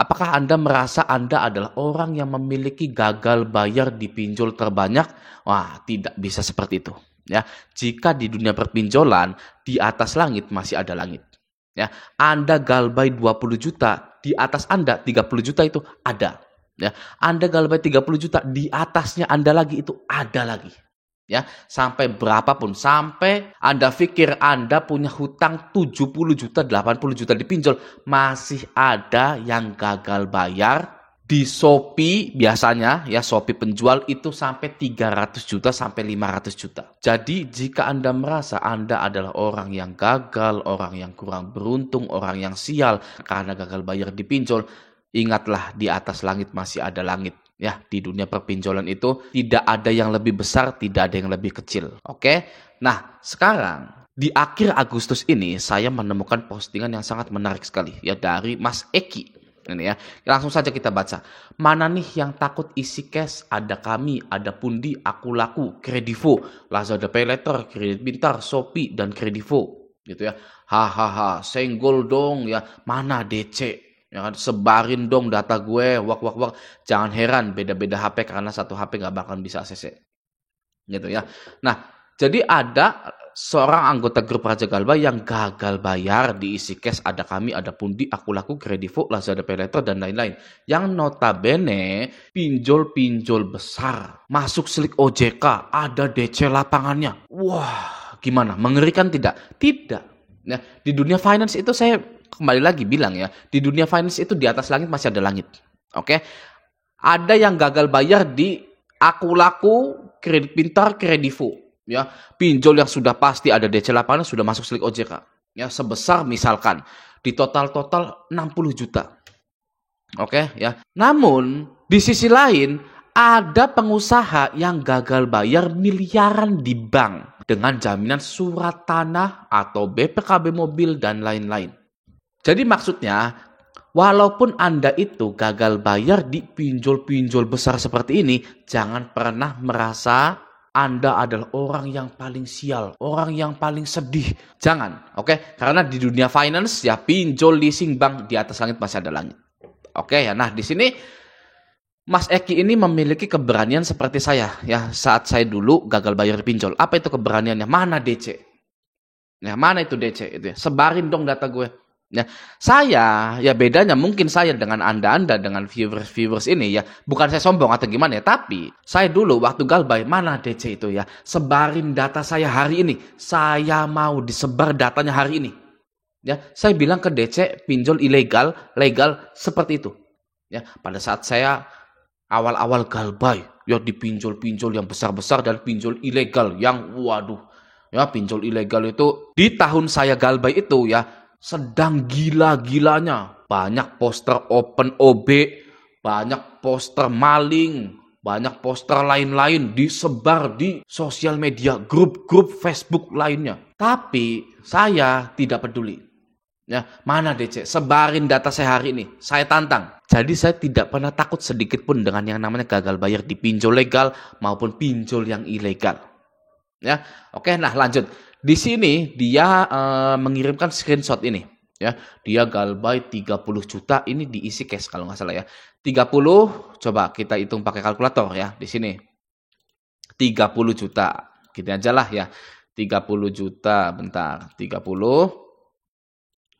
Apakah Anda merasa Anda adalah orang yang memiliki gagal bayar di pinjol terbanyak? Wah, tidak bisa seperti itu. Ya, jika di dunia perpinjolan di atas langit masih ada langit. Ya, Anda galbay 20 juta, di atas Anda 30 juta itu ada. Ya, Anda galbay 30 juta, di atasnya Anda lagi itu ada lagi. Ya, sampai berapapun, sampai Anda pikir Anda punya hutang 70 juta, 80 juta dipinjol, masih ada yang gagal bayar. Di Shopee biasanya, ya Shopee penjual itu sampai 300 juta sampai 500 juta. Jadi jika Anda merasa Anda adalah orang yang gagal, orang yang kurang beruntung, orang yang sial karena gagal bayar dipinjol, ingatlah di atas langit masih ada langit. Ya, di dunia perpinjolan itu tidak ada yang lebih besar, tidak ada yang lebih kecil. Oke? Nah, sekarang di akhir Agustus ini saya menemukan postingan yang sangat menarik sekali ya dari Mas Eki. Ini ya. Langsung saja kita baca. Mana nih yang takut isi cash? Ada kami, ada Pundi, Aku Laku, Kredivo, Lazada Paylater, Kredit Pintar, Shopee dan Kredivo gitu ya. Hahaha, senggol dong ya. Mana DC? Ya kan, sebarin dong data gue, wak. Jangan heran beda-beda HP karena satu HP nggak bakal bisa ACC. Gitu ya. Nah, jadi ada seorang anggota grup Raja Galba yang gagal bayar diisi cash, ada kami, ada Pundi, Aku Laku, Kredivo, Lazada Paylater dan lain-lain. Yang notabene pinjol-pinjol besar, masuk slik OJK, ada DC lapangannya. Wah, gimana? Mengerikan tidak? Tidak. Nah, di dunia finance itu saya kembali lagi bilang ya, di dunia finance itu di atas langit masih ada langit. Oke? Ada yang gagal bayar di Aku Laku, Kredit Pintar, Kredivo. Ya, pinjol yang sudah pasti ada DC lapangan sudah masuk slik OJK. Ya, sebesar misalkan di total 60 juta. Oke, ya. Namun di sisi lain ada pengusaha yang gagal bayar miliaran di bank dengan jaminan surat tanah atau BPKB mobil dan lain-lain. Jadi maksudnya, walaupun Anda itu gagal bayar di pinjol-pinjol besar seperti ini, jangan pernah merasa Anda adalah orang yang paling sial, orang yang paling sedih. Jangan, oke? Karena di dunia finance, ya pinjol, leasing, bank, di atas langit masih ada langit. Oke ya, nah di sini Mas Eki ini memiliki keberanian seperti saya. Ya, saat saya dulu gagal bayar pinjol. Apa itu keberaniannya? Mana DC? Ya, mana itu DC? Itu ya. Sebarin dong data gue. Ya, saya ya bedanya mungkin saya dengan Anda dengan viewers ini ya, bukan saya sombong atau gimana ya, tapi saya dulu waktu galbay mana DC itu ya, sebarin data saya hari ini, saya mau disebar datanya hari ini. Ya, saya bilang ke DC pinjol ilegal, legal seperti itu. Ya, pada saat saya awal-awal galbay ya dipinjol-pinjol yang besar-besar dan pinjol ilegal yang waduh. Ya, pinjol ilegal itu di tahun saya galbay itu ya sedang gila-gilanya. Banyak poster open OB, banyak poster maling, banyak poster lain-lain disebar di sosial media, grup-grup Facebook lainnya. Tapi saya tidak peduli. Ya, mana DC? Sebarin data saya hari ini. Saya tantang. Jadi saya tidak pernah takut sedikit pun dengan yang namanya gagal bayar di pinjol legal maupun pinjol yang ilegal. Ya, oke, nah lanjut. Di sini dia mengirimkan screenshot ini. Ya, dia galbay 30 juta, ini diisi cash kalau nggak salah ya. 30, coba kita hitung pakai kalkulator ya di sini. 30 juta. Gini aja lah ya. 30 juta, bentar. 30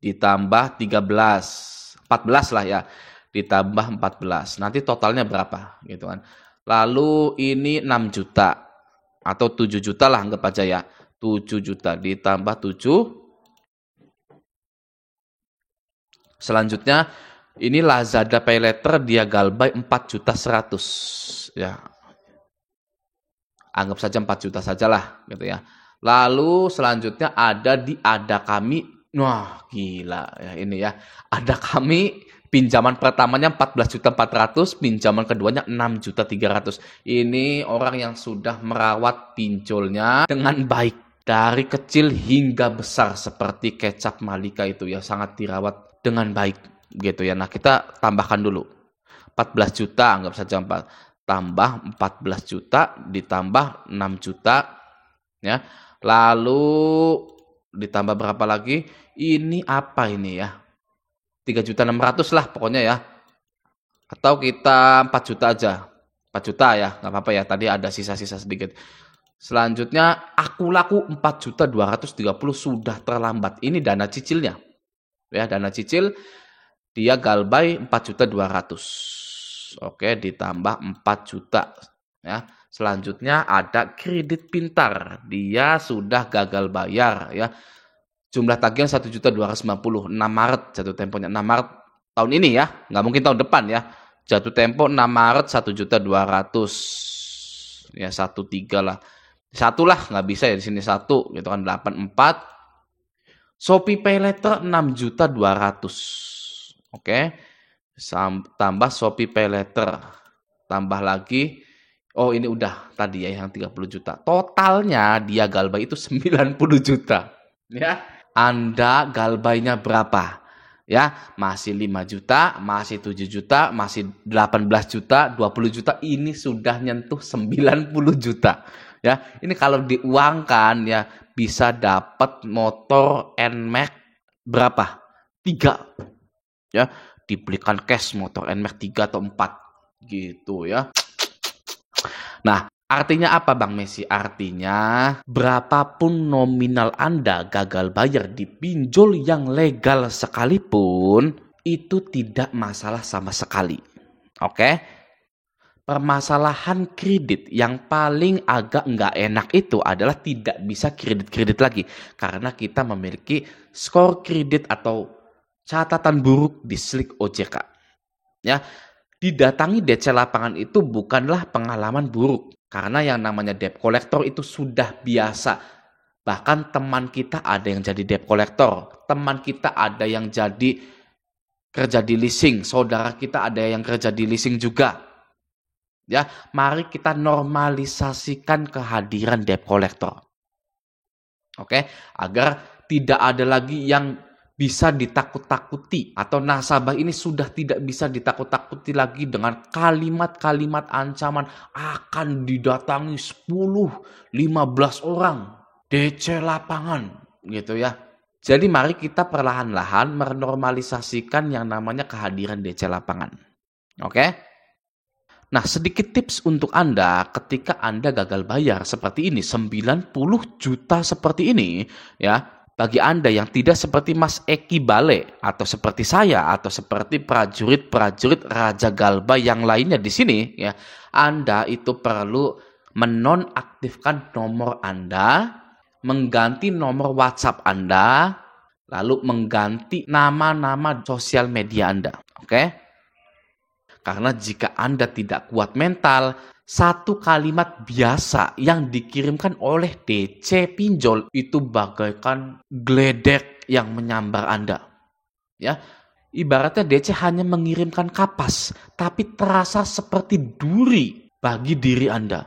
ditambah 13. 14 lah ya. Ditambah 14. Nanti totalnya berapa gitu kan. Lalu ini 6 juta atau 7 juta lah anggap aja ya. 7 juta ditambah 7. Selanjutnya ini Lazada Paylater dia galbay 4.100.000 ya. Anggap saja 4 juta sajalah gitu ya. Lalu selanjutnya ada kami, wah gila ya ini ya. Ada kami pinjaman pertamanya 14.400.000, pinjaman keduanya 6.300.000. Ini orang yang sudah merawat pinjolnya dengan baik. Dari kecil hingga besar seperti kecap Malika itu ya sangat dirawat dengan baik gitu ya. Nah, kita tambahkan dulu. 14 juta anggap saja 4. Tambah 14 juta ditambah 6 juta ya. Lalu ditambah berapa lagi? Ini apa ini ya? 3.600.000 lah pokoknya ya. Atau kita 4 juta aja. 4 juta ya, nggak apa-apa ya. Tadi ada sisa-sisa sedikit. Selanjutnya, aku laku 4.230 sudah terlambat. Ini dana cicilnya. Ya, dana cicil dia galbay 4.200. Oke, ditambah 4 juta. Ya. Selanjutnya ada kredit pintar. Dia sudah gagal bayar ya. Jumlah tagihan 1.250. 6 Maret jatuh temponya. 6 Maret tahun ini ya. Nggak mungkin tahun depan ya. Jatuh tempo 6 Maret 1.200. Ya 13 lah. Satu lah nggak bisa ya di sini 1 gitu kan 84. Shopee Pay Later 6.200. Oke. Tambah Shopee Pay Later. Tambah lagi. Oh ini udah tadi ya yang 30 juta. Totalnya dia galbay itu 90 juta. Ya. Anda galbaynya berapa? Ya, masih 5 juta, masih 7 juta, masih 18 juta, 20 juta, ini sudah nyentuh 90 juta. Ya, ini kalau diuangkan ya bisa dapat motor NMAX berapa? 3. Ya, dibelikan cash motor NMAX 3 atau 4 gitu ya. Nah, artinya apa Bang Messi? Artinya berapapun nominal Anda gagal bayar di pinjol yang legal sekalipun, itu tidak masalah sama sekali. Oke? Permasalahan kredit yang paling agak nggak enak itu adalah tidak bisa kredit-kredit lagi. Karena kita memiliki skor kredit atau catatan buruk di Slick OJK. Ya, didatangi DC lapangan itu bukanlah pengalaman buruk. Karena yang namanya debt collector itu sudah biasa. Bahkan teman kita ada yang jadi debt collector. Teman kita ada yang jadi kerja di leasing. Saudara kita ada yang kerja di leasing juga. Ya, mari kita normalisasikan kehadiran debt collector. Oke, agar tidak ada lagi yang bisa ditakut-takuti atau nasabah ini sudah tidak bisa ditakut-takuti lagi dengan kalimat-kalimat ancaman akan didatangi 10-15 orang DC lapangan gitu ya. Jadi mari kita perlahan-lahan menormalisasikan yang namanya kehadiran DC lapangan. Oke? Nah, sedikit tips untuk Anda ketika Anda gagal bayar seperti ini 90 juta seperti ini ya. Bagi Anda yang tidak seperti Mas Eki Bale atau seperti saya atau seperti prajurit-prajurit Raja Galba yang lainnya di sini ya, Anda itu perlu menonaktifkan nomor Anda, mengganti nomor WhatsApp Anda, lalu mengganti nama-nama sosial media Anda. Oke? Karena jika Anda tidak kuat mental, satu kalimat biasa yang dikirimkan oleh DC pinjol itu bagaikan geledek yang menyambar Anda. Ya, ibaratnya DC hanya mengirimkan kapas, tapi terasa seperti duri bagi diri Anda.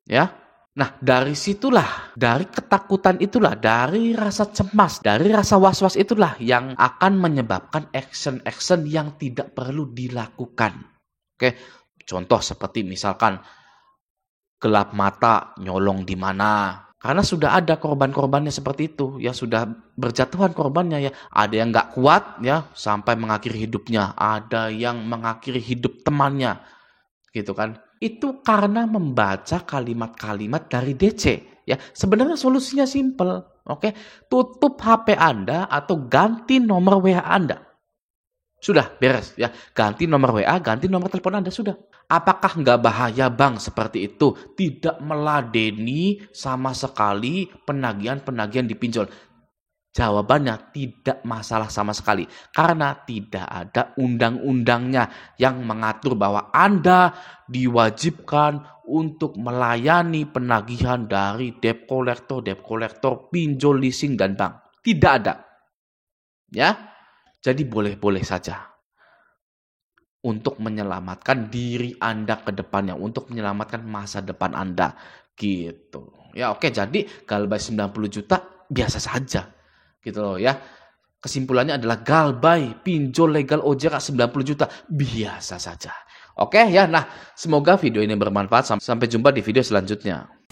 Ya, nah dari situlah, dari ketakutan itulah, dari rasa cemas, dari rasa was-was itulah yang akan menyebabkan action-action yang tidak perlu dilakukan. Oke. Contoh seperti misalkan gelap mata, nyolong di mana. Karena sudah ada korban-korbannya seperti itu. Ya sudah berjatuhan korbannya ya. Ada yang nggak kuat ya sampai mengakhiri hidupnya. Ada yang mengakhiri hidup temannya. Gitu kan. Itu karena membaca kalimat-kalimat dari DC. Ya, sebenarnya solusinya simple. Oke. Tutup HP Anda atau ganti nomor WA Anda. Sudah beres ya, ganti nomor WA, ganti nomor telepon Anda sudah. Apakah nggak bahaya Bang seperti itu? Tidak meladeni sama sekali penagihan-penagihan dipinjol. Jawabannya tidak masalah sama sekali. Karena tidak ada undang-undangnya yang mengatur bahwa Anda diwajibkan untuk melayani penagihan dari debt collector, pinjol, leasing, dan bank. Tidak ada. Ya. Jadi boleh-boleh saja untuk menyelamatkan diri Anda ke depannya, untuk menyelamatkan masa depan Anda gitu. Ya oke, jadi galbay 90 juta biasa saja gitu loh ya. Kesimpulannya adalah galbay pinjol legal OJK 90 juta biasa saja. Oke ya, nah semoga video ini bermanfaat. Sampai jumpa di video selanjutnya.